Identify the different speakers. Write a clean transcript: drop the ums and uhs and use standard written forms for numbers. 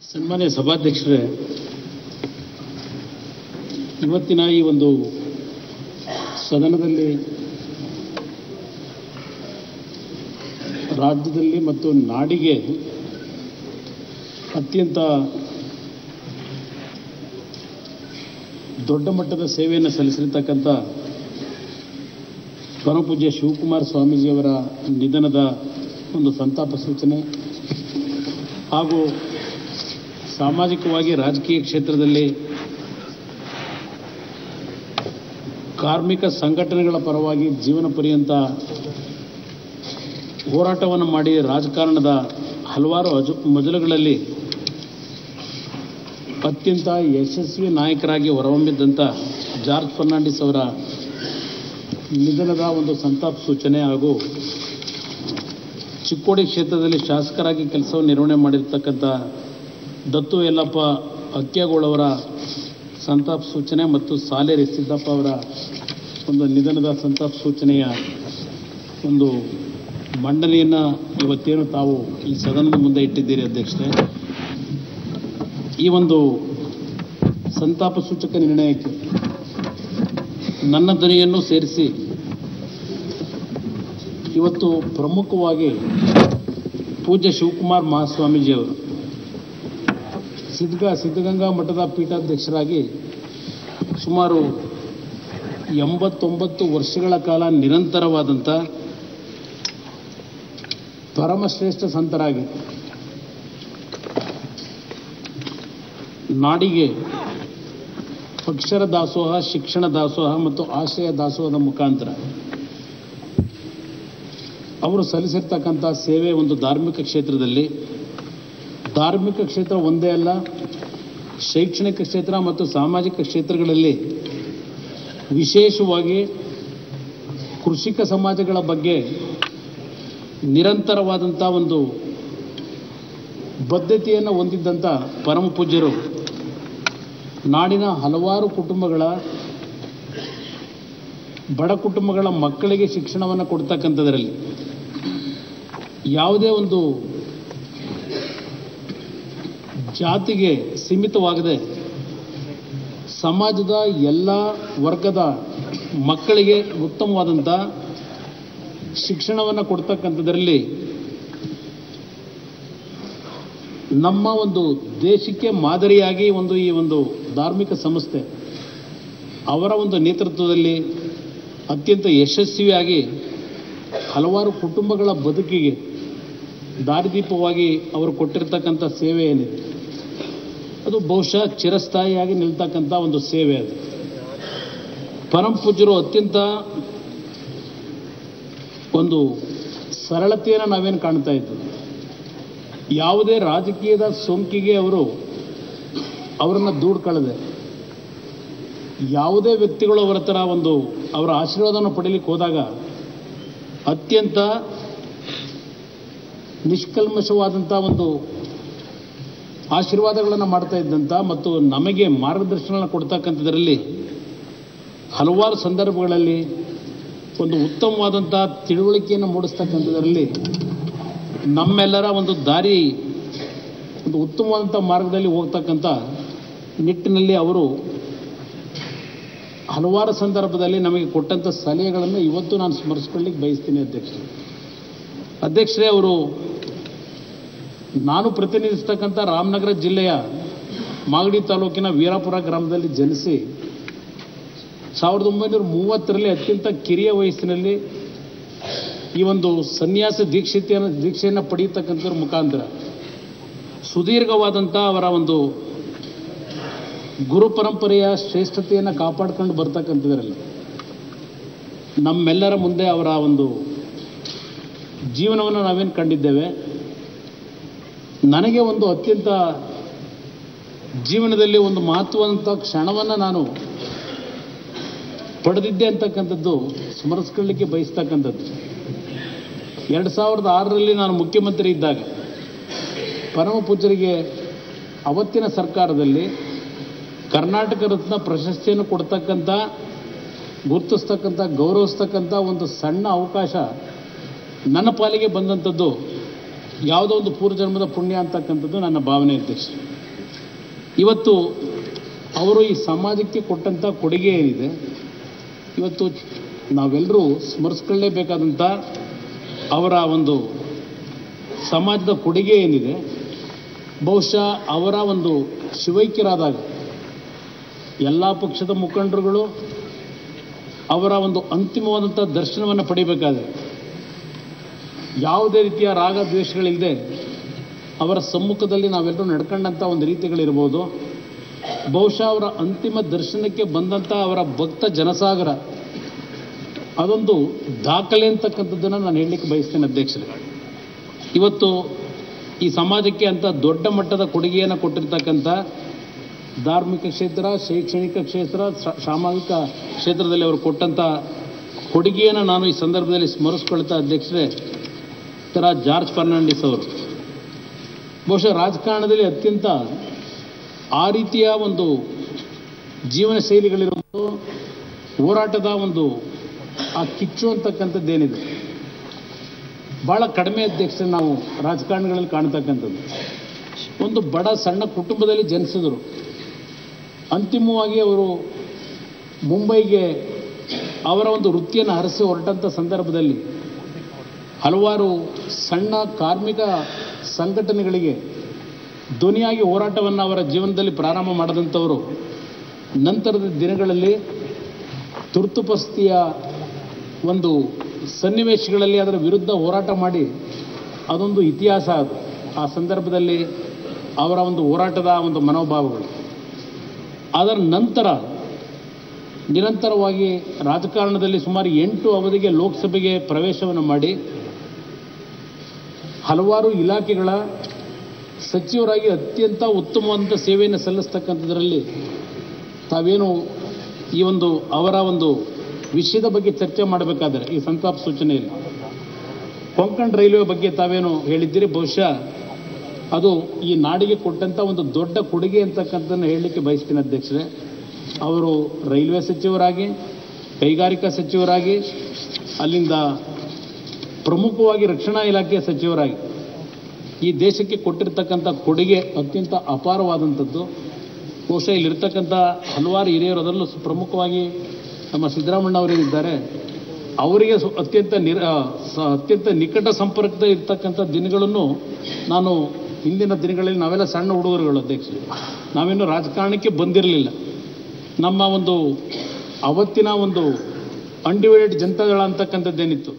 Speaker 1: ಸನ್ಮಾನ್ಯ ಸಭಾಧ್ಯಕ್ಷರೇ, ಇವತ್ತಿನ ಈ ಒಂದು ಸದನದಲ್ಲಿ ರಾಜ್ಯದಲ್ಲಿ ಮತ್ತು ನಾಡಿಗೆ ಅತ್ಯಂತ ದೊಡ್ಡ ಮಟ್ಟದ ಸೇವೆಯನ್ನು ಸಲ್ಲಿಸಿರ್ತಕ್ಕಂಥ ಪರಮಪೂಜ್ಯ ಶಿವಕುಮಾರ ಸ್ವಾಮೀಜಿಯವರ ನಿಧನದ ಒಂದು ಸಂತಾಪ ಸೂಚನೆ ಹಾಗೂ ಸಾಮಾಜಿಕವಾಗಿ ರಾಜಕೀಯ ಕ್ಷೇತ್ರದಲ್ಲಿ ಕಾರ್ಮಿಕ ಸಂಘಟನೆಗಳ ಪರವಾಗಿ ಜೀವನ ಪರ್ಯಂತ ಹೋರಾಟವನ್ನು ಮಾಡಿ ರಾಜಕಾರಣದ ಹಲವಾರು ಮಜಲುಗಳಲ್ಲಿ ಅತ್ಯಂತ ಯಶಸ್ವಿ ನಾಯಕರಾಗಿ ಹೊರಹೊಮ್ಮಿದ್ದಂಥ ಜಾರ್ಜ್ ಫರ್ನಾಂಡಿಸ್ ಅವರ ನಿಧನದ ಒಂದು ಸಂತಾಪ ಸೂಚನೆ ಹಾಗೂ ಚಿಕ್ಕೋಡಿ ಕ್ಷೇತ್ರದಲ್ಲಿ ಶಾಸಕರಾಗಿ ಕೆಲಸವನ್ನು ನಿರ್ವಹಣೆ ಮಾಡಿರ್ತಕ್ಕಂಥ ದತ್ತು ಯಲ್ಲಪ್ಪ ಅಕ್ಕಿಯಾಗೋಳವರ ಸಂತಾಪ ಸೂಚನೆ ಮತ್ತು ಸಾಲೇರಿ ಸಿದ್ದಪ್ಪ ಅವರ ಒಂದು ನಿಧನದ ಸಂತಾಪ ಸೂಚನೆಯ ಒಂದು ಮಂಡನೆಯನ್ನು ಇವತ್ತೇನು ತಾವು ಈ ಸದನದ ಮುಂದೆ ಇಟ್ಟಿದ್ದೀರಿ ಅಧ್ಯಕ್ಷರೇ. ಈ ಒಂದು ಸಂತಾಪ ಸೂಚಕ ನಿರ್ಣಯಕ್ಕೆ ನನ್ನ ಧ್ವನಿಯನ್ನು ಸೇರಿಸಿ ಇವತ್ತು ಪ್ರಮುಖವಾಗಿ ಪೂಜ್ಯ ಶಿವಕುಮಾರ ಮಹಾಸ್ವಾಮೀಜಿಯವರು ಸಿದ್ಧಗಂಗಾ ಮಠದ ಪೀಠಾಧ್ಯಕ್ಷರಾಗಿ ಸುಮಾರು 89 ವರ್ಷಗಳ ಕಾಲ ನಿರಂತರವಾದಂಥ ಪರಮಶ್ರೇಷ್ಠ ಸಂತರಾಗಿ ನಾಡಿಗೆ ಅಕ್ಷರ ದಾಸೋಹ, ಶಿಕ್ಷಣ ದಾಸೋಹ ಮತ್ತು ಆಶಯ ದಾಸೋಹದ ಮುಖಾಂತರ ಅವರು ಸಲ್ಲಿಸಿರ್ತಕ್ಕಂಥ ಸೇವೆ ಒಂದು ಧಾರ್ಮಿಕ ಕ್ಷೇತ್ರದಲ್ಲಿ, ಧಾರ್ಮಿಕ ಕ್ಷೇತ್ರ ಒಂದೇ ಅಲ್ಲ, ಶೈಕ್ಷಣಿಕ ಕ್ಷೇತ್ರ ಮತ್ತು ಸಾಮಾಜಿಕ ಕ್ಷೇತ್ರಗಳಲ್ಲಿ ವಿಶೇಷವಾಗಿ ಕೃಷಿಕ ಸಮಾಜಗಳ ಬಗ್ಗೆ ನಿರಂತರವಾದಂಥ ಒಂದು ಬದ್ಧತೆಯನ್ನು ಹೊಂದಿದ್ದಂಥ ಪರಮ ಪೂಜ್ಯರು ನಾಡಿನ ಹಲವಾರು ಕುಟುಂಬಗಳ, ಬಡ ಕುಟುಂಬಗಳ ಮಕ್ಕಳಿಗೆ ಶಿಕ್ಷಣವನ್ನು ಕೊಡ್ತಕ್ಕಂಥದ್ರಲ್ಲಿ ಯಾವುದೇ ಒಂದು ಜಾತಿಗೆ ಸೀಮಿತವಾಗದೆ ಸಮಾಜದ ಎಲ್ಲ ವರ್ಗದ ಮಕ್ಕಳಿಗೆ ಉತ್ತಮವಾದಂಥ ಶಿಕ್ಷಣವನ್ನು ಕೊಡ್ತಕ್ಕಂಥದ್ರಲ್ಲಿ ನಮ್ಮ ಒಂದು ದೇಶಕ್ಕೆ ಮಾದರಿಯಾಗಿ ಈ ಒಂದು ಧಾರ್ಮಿಕ ಸಂಸ್ಥೆ ಅವರ ಒಂದು ನೇತೃತ್ವದಲ್ಲಿ ಅತ್ಯಂತ ಯಶಸ್ವಿಯಾಗಿ ಹಲವಾರು ಕುಟುಂಬಗಳ ಬದುಕಿಗೆ ದಾರಿದೀಪವಾಗಿ ಅವರು ಕೊಟ್ಟಿರ್ತಕ್ಕಂಥ ಸೇವೆ ಏನಿದೆ ಅದು ಬಹುಶಃ ಚಿರಸ್ಥಾಯಿಯಾಗಿ ನಿಲ್ತಕ್ಕಂಥ ಒಂದು ಸೇವೆ. ಅದು ಪರಮ ಪೂಜ್ಯರು ಅತ್ಯಂತ ಒಂದು ಸರಳತೆಯನ್ನು ನಾವೇನು ಕಾಣ್ತಾ ಇದ್ದೀವಿ. ಯಾವುದೇ ರಾಜಕೀಯದ ಸೋಂಕಿಗೆ ಅವರನ್ನು ದೂಡ್ಕೊಳ್ಳದೆ ಯಾವುದೇ ವ್ಯಕ್ತಿಗಳು ಅವರ ಥರ ಅವರ ಆಶೀರ್ವಾದವನ್ನು ಪಡೀಲಿಕ್ಕೆ ಹೋದಾಗ ಅತ್ಯಂತ ನಿಷ್ಕಲ್ಮಶವಾದಂಥ ಒಂದು ಆಶೀರ್ವಾದಗಳನ್ನು ಮಾಡ್ತಾ ಇದ್ದಂಥ ಮತ್ತು ನಮಗೆ ಮಾರ್ಗದರ್ಶನ ಕೊಡ್ತಕ್ಕಂಥದ್ರಲ್ಲಿ ಹಲವಾರು ಸಂದರ್ಭಗಳಲ್ಲಿ ಒಂದು ಉತ್ತಮವಾದಂಥ ತಿಳುವಳಿಕೆಯನ್ನು ಮೂಡಿಸ್ತಕ್ಕಂಥದ್ರಲ್ಲಿ ನಮ್ಮೆಲ್ಲರ ಒಂದು ದಾರಿ ಒಂದು ಉತ್ತಮವಾದಂಥ ಮಾರ್ಗದಲ್ಲಿ ಹೋಗ್ತಕ್ಕಂಥ ನಿಟ್ಟಿನಲ್ಲಿ ಅವರು ಹಲವಾರು ಸಂದರ್ಭದಲ್ಲಿ ನಮಗೆ ಕೊಟ್ಟಂಥ ಸಲಹೆಗಳನ್ನು ಇವತ್ತು ನಾನು ಸ್ಮರಿಸ್ಕೊಳ್ಳಿಕ್ಕೆ ಬಯಸ್ತೀನಿ ಅಧ್ಯಕ್ಷರೇ. ಅವರು ನಾನು ಪ್ರತಿನಿಧಿಸ್ತಕ್ಕಂಥ ರಾಮನಗರ ಜಿಲ್ಲೆಯ ಮಾಗಡಿ ತಾಲೂಕಿನ ವೀರಾಪುರ ಗ್ರಾಮದಲ್ಲಿ ಜನಿಸಿ 1930ರಲ್ಲಿ ಅತ್ಯಂತ ಕಿರಿಯ ವಯಸ್ಸಿನಲ್ಲಿ ಈ ಒಂದು ಸನ್ಯಾಸ ದೀಕ್ಷೆಯನ್ನು ಪಡೆಯತಕ್ಕಂಥದ್ರ ಮುಖಾಂತರ ಸುದೀರ್ಘವಾದಂಥ ಅವರ ಒಂದು ಗುರು ಪರಂಪರೆಯ ಶ್ರೇಷ್ಠತೆಯನ್ನು ಕಾಪಾಡಿಕೊಂಡು ಬರ್ತಕ್ಕಂಥದ್ರಲ್ಲಿ ನಮ್ಮೆಲ್ಲರ ಮುಂದೆ ಅವರ ಒಂದು ಜೀವನವನ್ನು ನಾವೇನು ಕಂಡಿದ್ದೇವೆ. ನನಗೆ ಒಂದು ಅತ್ಯಂತ ಜೀವನದಲ್ಲಿ ಒಂದು ಮಹತ್ವದಂಥ ಕ್ಷಣವನ್ನು ನಾನು ಪಡೆದಿದ್ದೆ ಅಂತಕ್ಕಂಥದ್ದು ಸ್ಮರಿಸ್ಕೊಳ್ಳಿಕ್ಕೆ ಬಯಸ್ತಕ್ಕಂಥದ್ದು. 2006ರಲ್ಲಿ ನಾನು ಮುಖ್ಯಮಂತ್ರಿ ಇದ್ದಾಗ ಪರಮ ಪೂಜ್ಯರಿಗೆ ಅವತ್ತಿನ ಸರ್ಕಾರದಲ್ಲಿ ಕರ್ನಾಟಕ ರತ್ನ ಪ್ರಶಸ್ತಿಯನ್ನು ಕೊಡ್ತಕ್ಕಂಥ, ಗುರುತಿಸ್ತಕ್ಕಂಥ, ಗೌರವಿಸ್ತಕ್ಕಂಥ ಒಂದು ಸಣ್ಣ ಅವಕಾಶ ನನ್ನ ಪಾಲಿಗೆ ಬಂದಂಥದ್ದು ಯಾವುದೋ ಒಂದು ಪೂರ್ವಜನ್ಮದ ಪುಣ್ಯ ಅಂತಕ್ಕಂಥದ್ದು ನನ್ನ ಭಾವನೆ ಅಧ್ಯಕ್ಷ. ಇವತ್ತು ಅವರು ಈ ಸಮಾಜಕ್ಕೆ ಕೊಟ್ಟಂಥ ಕೊಡುಗೆ ಏನಿದೆ, ಇವತ್ತು ನಾವೆಲ್ಲರೂ ಸ್ಮರಿಸ್ಕೊಳ್ಳೇಬೇಕಾದಂಥ ಅವರ ಒಂದು ಸಮಾಜದ ಕೊಡುಗೆ ಏನಿದೆ, ಬಹುಶಃ ಅವರ ಒಂದು ಶಿವೈಕ್ಯರಾದಾಗ ಎಲ್ಲ ಪಕ್ಷದ ಮುಖಂಡರುಗಳು ಅವರ ಒಂದು ಅಂತಿಮವಾದಂಥ ದರ್ಶನವನ್ನು ಪಡಿಬೇಕಾದ್ರೆ ಯಾವುದೇ ರೀತಿಯ ರಾಗ ದ್ವೇಷಗಳಿಲ್ಲದೆ ಅವರ ಸಮ್ಮುಖದಲ್ಲಿ ನಾವೆಲ್ಲರೂ ನಡ್ಕೊಂಡಂಥ ಒಂದು ರೀತಿಗಳಿರ್ಬೋದು. ಬಹುಶಃ ಅವರ ಅಂತಿಮ ದರ್ಶನಕ್ಕೆ ಬಂದಂಥ ಅವರ ಭಕ್ತ ಜನಸಾಗರ ಅದೊಂದು ದಾಖಲೆ ಅಂತಕ್ಕಂಥದ್ದನ್ನು ನಾನು ಹೇಳಲಿಕ್ಕೆ ಬಯಸ್ತೇನೆ ಅಧ್ಯಕ್ಷರೇ. ಇವತ್ತು ಈ ಸಮಾಜಕ್ಕೆ ಅಂತ ದೊಡ್ಡ ಮಟ್ಟದ ಕೊಡುಗೆಯನ್ನು ಕೊಟ್ಟಿರ್ತಕ್ಕಂಥ ಧಾರ್ಮಿಕ ಕ್ಷೇತ್ರ, ಶೈಕ್ಷಣಿಕ ಕ್ಷೇತ್ರ, ಸಾಮಾಜಿಕ ಕ್ಷೇತ್ರದಲ್ಲಿ ಅವರು ಕೊಟ್ಟಂಥ ಕೊಡುಗೆಯನ್ನು ನಾನು ಈ ಸಂದರ್ಭದಲ್ಲಿ ಸ್ಮರಿಸ್ಕೊಳ್ತಾ ಅಧ್ಯಕ್ಷರೇ, ಜಾರ್ಜ್ ಫರ್ನಾಂಡಿಸ್ ಅವರು ಬಹುಶಃ ರಾಜಕಾರಣದಲ್ಲಿ ಅತ್ಯಂತ ಆ ರೀತಿಯ ಒಂದು ಜೀವನ ಶೈಲಿಗಳಿರೋದು, ಹೋರಾಟದ ಒಂದು ಆ ಕಿಚ್ಚು ಅಂತಕ್ಕಂಥದ್ದೇನಿದೆ ಭಾಳ ಕಡಿಮೆ ಅಧ್ಯಕ್ಷರೇ ನಾವು ರಾಜಕಾರಣಗಳಲ್ಲಿ ಕಾಣ್ತಕ್ಕಂಥದ್ದು. ಒಂದು ಬಡ ಸಣ್ಣ ಕುಟುಂಬದಲ್ಲಿ ಜನಿಸಿದರು. ಅಂತಿಮವಾಗಿ ಅವರು ಮುಂಬೈಗೆ ಅವರ ಒಂದು ವೃತ್ತಿಯನ್ನು ಹರಿಸಿ ಹೊರಟಂಥ ಸಂದರ್ಭದಲ್ಲಿ ಹಲವಾರು ಸಣ್ಣ ಕಾರ್ಮಿಕ ಸಂಘಟನೆಗಳಿಗೆ ಧ್ವನಿಯಾಗಿ ಹೋರಾಟವನ್ನು ಅವರ ಜೀವನದಲ್ಲಿ ಪ್ರಾರಂಭ ಮಾಡಿದಂಥವರು ನಂತರದ ದಿನಗಳಲ್ಲಿ ತುರ್ತು ಪರಿಸ್ಥಿತಿಯ ಒಂದು ಸನ್ನಿವೇಶಗಳಲ್ಲಿ ಅದರ ವಿರುದ್ಧ ಹೋರಾಟ ಮಾಡಿ ಅದೊಂದು ಇತಿಹಾಸ. ಅದು ಆ ಸಂದರ್ಭದಲ್ಲಿ ಅವರ ಒಂದು ಹೋರಾಟದ ಒಂದು ಮನೋಭಾವಗಳು. ಅದರ ನಂತರ ನಿರಂತರವಾಗಿ ರಾಜಕಾರಣದಲ್ಲಿ ಸುಮಾರು 8 ಅವಧಿಗೆ ಲೋಕಸಭೆಗೆ ಪ್ರವೇಶವನ್ನು ಮಾಡಿ ಹಲವಾರು ಇಲಾಖೆಗಳ ಸಚಿವರಾಗಿ ಅತ್ಯಂತ ಉತ್ತಮವಾದಂಥ ಸೇವೆಯನ್ನು ಸಲ್ಲಿಸ್ತಕ್ಕಂಥದ್ರಲ್ಲಿ ತಾವೇನು ಈ ಒಂದು ಅವರ ಒಂದು ವಿಷಯದ ಬಗ್ಗೆ ಚರ್ಚೆ ಮಾಡಬೇಕಾದರೆ ಈ ಸಂತಾಪ ಸೂಚನೆಯಲ್ಲಿ ಕೊಂಕಣ್ ರೈಲ್ವೆ ಬಗ್ಗೆ ತಾವೇನು ಹೇಳಿದ್ದೀರಿ, ಬಹುಶಃ ಅದು ಈ ನಾಡಿಗೆ ಕೊಟ್ಟಂಥ ಒಂದು ದೊಡ್ಡ ಕೊಡುಗೆ ಅಂತಕ್ಕಂಥದ್ದನ್ನು ಹೇಳಲಿಕ್ಕೆ ಬಯಸ್ತೀನಿ ಅಧ್ಯಕ್ಷರೇ. ಅವರು ರೈಲ್ವೆ ಸಚಿವರಾಗಿ, ಕೈಗಾರಿಕಾ ಸಚಿವರಾಗಿ, ಅಲ್ಲಿಂದ ಪ್ರಮುಖವಾಗಿ ರಕ್ಷಣಾ ಇಲಾಖೆಯ ಸಚಿವರಾಗಿ ಈ ದೇಶಕ್ಕೆ ಕೊಟ್ಟಿರ್ತಕ್ಕಂಥ ಕೊಡುಗೆ ಅತ್ಯಂತ ಅಪಾರವಾದಂಥದ್ದು. ಬಹುಶಃ ಇಲ್ಲಿರ್ತಕ್ಕಂಥ ಹಲವಾರು ಹಿರಿಯರು, ಅದರಲ್ಲೂ ಪ್ರಮುಖವಾಗಿ ನಮ್ಮ ಸಿದ್ದರಾಮಣ್ಣ ಅವರೇನಿದ್ದಾರೆ, ಅವರಿಗೆ ಅತ್ಯಂತ ನಿಕಟ ಸಂಪರ್ಕದ ಇರ್ತಕ್ಕಂಥ ದಿನಗಳನ್ನು ನಾನು ಹಿಂದಿನ ದಿನಗಳಲ್ಲಿ ನಾವೆಲ್ಲ ಸಣ್ಣ ಹುಡುಗರುಗಳು ಅಧ್ಯಕ್ಷರು, ನಾವೇನು ರಾಜಕಾರಣಕ್ಕೆ ಬಂದಿರಲಿಲ್ಲ. ನಮ್ಮ ಒಂದು ಅವತ್ತಿನ ಒಂದು ಅನ್ಡಿವೈಡೆಡ್ ಜನತಾದಳ ಅಂತಕ್ಕಂಥದ್ದೇನಿತ್ತು